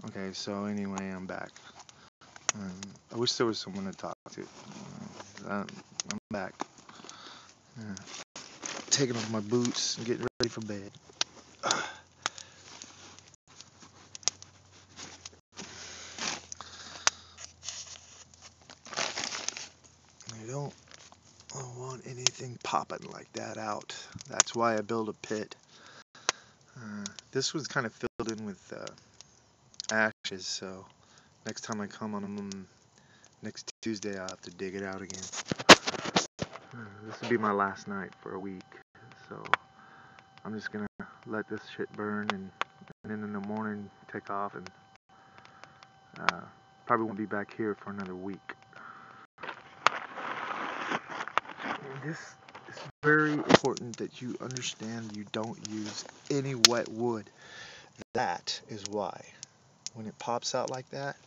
Okay, so anyway, I'm back. I wish there was someone to talk to. I'm back. Uh, Taking off my boots and getting ready for bed. I don't want anything popping like that out. That's why I built a pit. This was kind of filled in with ashes, so next time I come on them next Tuesday, I'll have to dig it out again. This will be my last night for a week, so I'm just gonna let this shit burn and then in the morning take off and probably won't be back here for another week. This is very important that you understand you don't use any wet wood. That is why. When it pops out like that,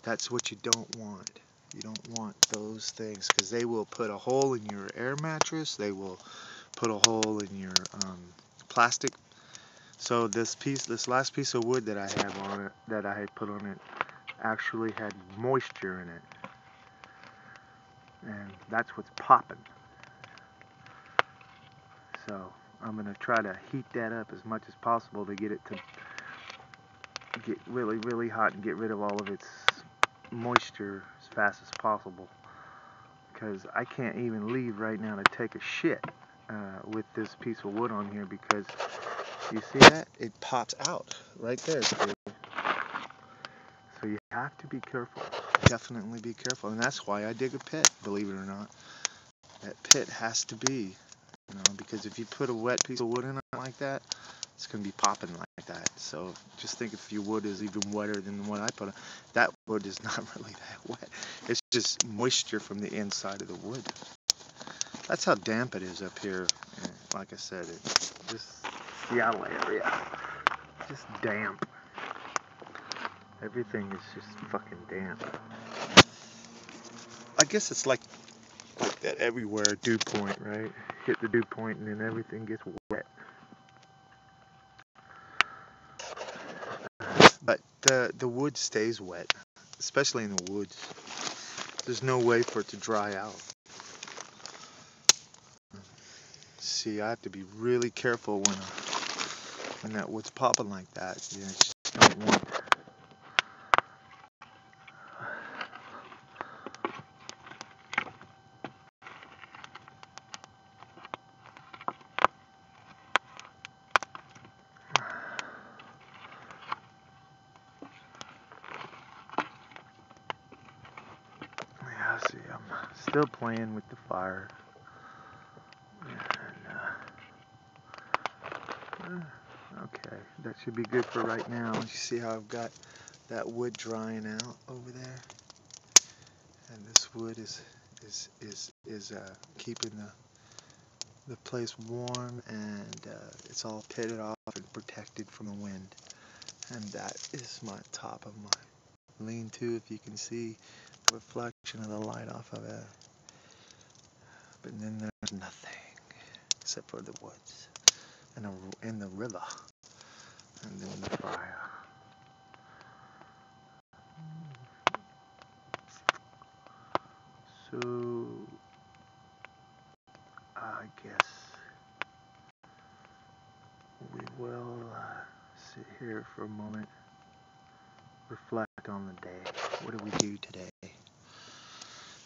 that's what you don't want. You don't want those things because they will put a hole in your air mattress. They will put a hole in your plastic. So this last piece of wood that I have on it, that I had put on it, actually had moisture in it, and that's what's popping. So I'm gonna try to heat that up as much as possible to get it to get really, really hot and get rid of all of its moisture as fast as possible. Because I can't even leave right now to take a shit with this piece of wood on here because you see that? It pops out right there. So you have to be careful. Definitely be careful. And that's why I dig a pit, believe it or not. That pit has to be, because if you put a wet piece of wood in it like that, it's going to be popping like that. So just think if your wood is even wetter than what I put on. That wood is not really that wet. It's just moisture from the inside of the wood. That's how damp it is up here. And like I said, it's just Seattle area. Just damp. Everything is just fucking damp. I guess it's like that everywhere, dew point, right? Hit the dew point and then everything gets wet. But the wood stays wet, especially in the woods. There's no way for it to dry out. See, I have to be really careful when that wood's popping like that. You just don't want. Yeah, see, I'm still playing with the fire. And, okay, that should be good for right now. You see how I've got that wood drying out over there, and this wood is keeping the place warm, and it's all pitted off and protected from the wind. And that is my top of my lean-to, if you can see the reflection of the light off of it. But then there's nothing except for the woods and the river, and then the fire. So I guess we will sit here for a moment, reflect on the day. What did we do today?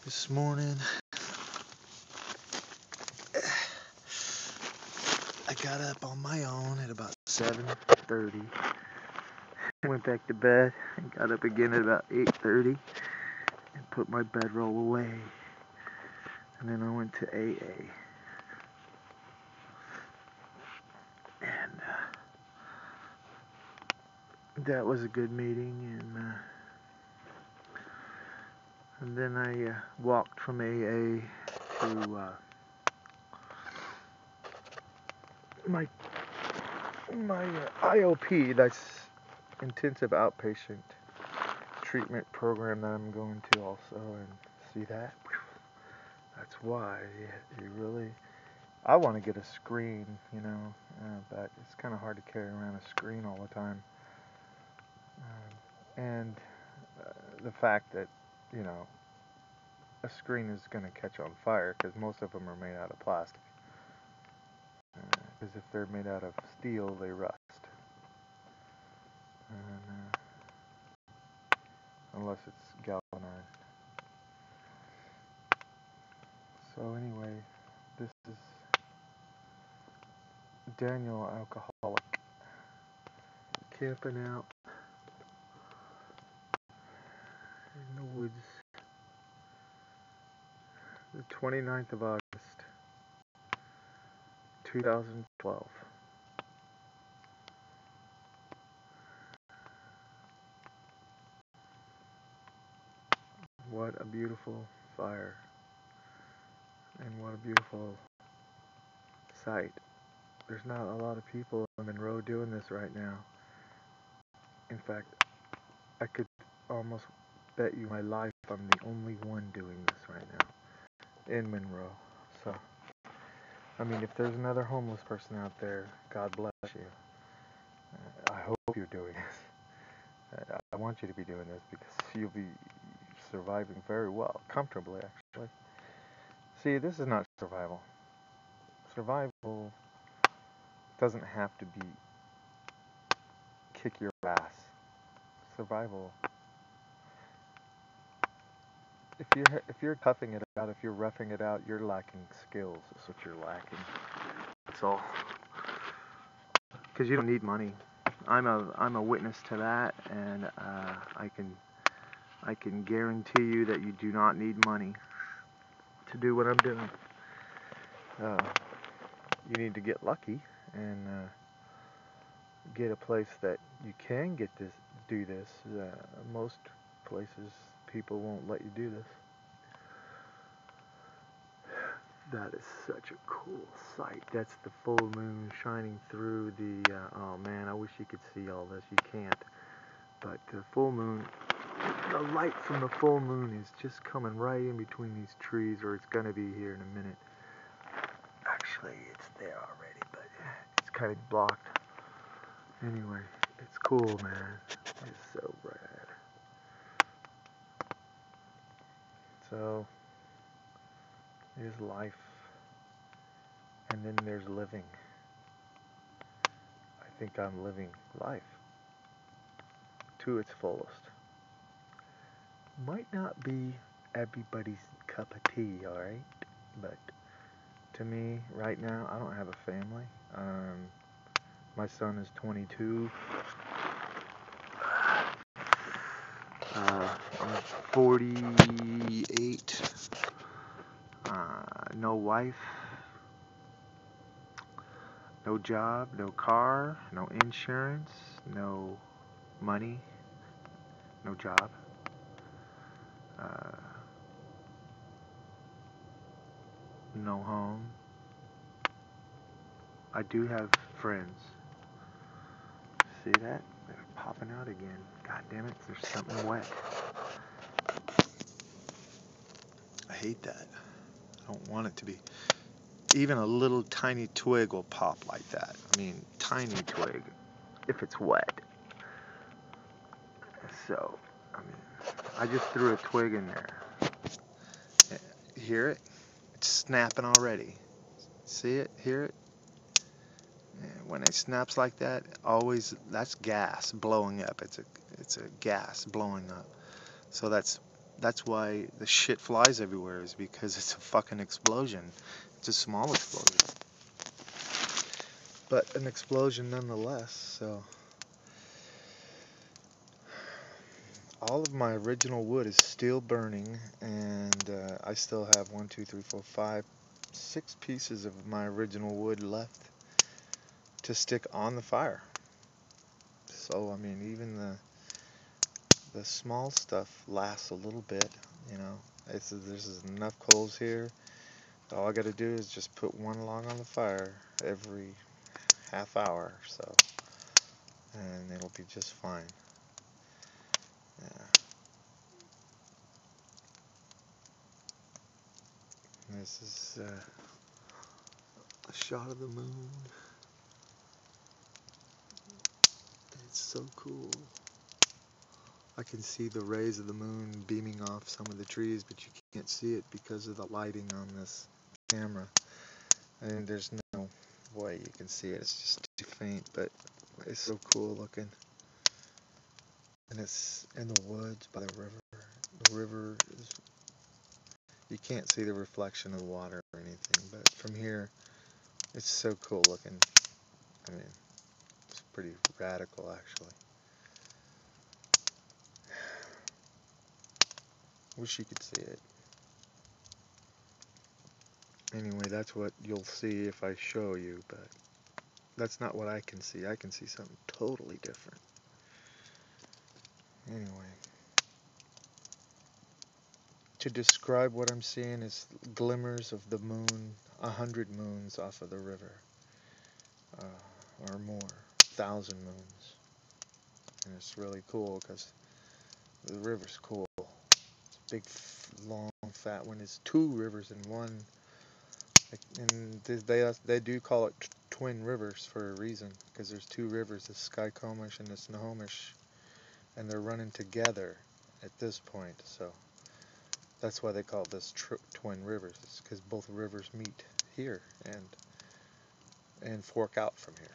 This morning, I got up on my own at about 7:30. Went back to bed and got up again at about 8:30 and put my bedroll away. And then I went to AA. And that was a good meeting. And then I walked from AA to my IOP, that's intensive outpatient treatment program that I'm going to also. And see that? That's why you really. I want to get a screen, but it's kind of hard to carry around a screen all the time. And the fact that, you know, a screen is going to catch on fire because most of them are made out of plastic. Because if they're made out of steel, they rust. And, unless it's galvanized. So anyway, this is Daniel Alcoholic camping out in the woods. The 29th of August, 2012. What a beautiful fire. And what a beautiful sight. There's not a lot of people in Monroe doing this right now. In fact, I could almost bet you my life I'm the only one doing this right now in Monroe. So, I mean, if there's another homeless person out there, God bless you. I hope you're doing this. I want you to be doing this because you'll be surviving very well, comfortably, actually. See, this is not survival. Survival doesn't have to be kick your ass. Survival. If you're toughing it out, if you're roughing it out, you're lacking skills. That's what you're lacking. That's all. Because you don't need money. I'm a witness to that, and I can guarantee you that you do not need money to do what I'm doing. You need to get lucky and get a place that you can do this. Most places, people won't let you do this. That is such a cool sight. That's the full moon shining through the, oh man, I wish you could see all this. You can't. But the full moon, the light from the full moon is just coming right in between these trees, or it's going to be here in a minute. Actually, it's there already, but it's kind of blocked. Anyway, it's cool, man. It's so rad. So, there's life, and then there's living. I think I'm living life to its fullest. Might not be everybody's cup of tea, alright? But to me, right now, I don't have a family. My son is 22. I'm 48. No wife. No job, no car, no insurance, no money, no job. No home. I do have friends. See that? They're popping out again. God damn it, there's something wet. I hate that. I don't want it to be. Even a little tiny twig will pop like that. I mean, tiny twig, if it's wet. So, I mean, I just threw a twig in there. You hear it? It's snapping already. See it? Hear it? When it snaps like that, always that's gas blowing up. It's a gas blowing up. So that's why the shit flies everywhere, is because it's a fucking explosion. It's a small explosion, but an explosion nonetheless. So all of my original wood is still burning, and I still have 1, 2, 3, 4, 5, 6 pieces of my original wood left to stick on the fire. So I mean, even the small stuff lasts a little bit, you know. There's enough coals here. All I got to do is just put one log on the fire every half hour, so, and it'll be just fine. Yeah. This is a shot of the moon. It's so cool. I can see the rays of the moon beaming off some of the trees, but you can't see it because of the lighting on this camera. And there's no way you can see it. It's just too faint, but it's so cool looking. And it's in the woods by the river. The river is, you can't see the reflection of the water or anything, but from here, it's so cool looking. I mean, it's pretty radical actually. Wish you could see it. Anyway, that's what you'll see if I show you, but that's not what I can see. I can see something totally different. Anyway, to describe what I'm seeing is glimmers of the moon, 100 moons off of the river, or more, 1,000 moons. And it's really cool because the river's cool. It's a big, long, fat one. It's two rivers in one. And they do call it twin rivers for a reason, because there's two rivers, the Skykomish and the Snohomish, and they're running together at this point. So that's why they call this twin rivers. It's because both rivers meet here and fork out from here.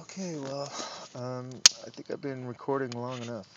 Okay, well, I think I've been recording long enough.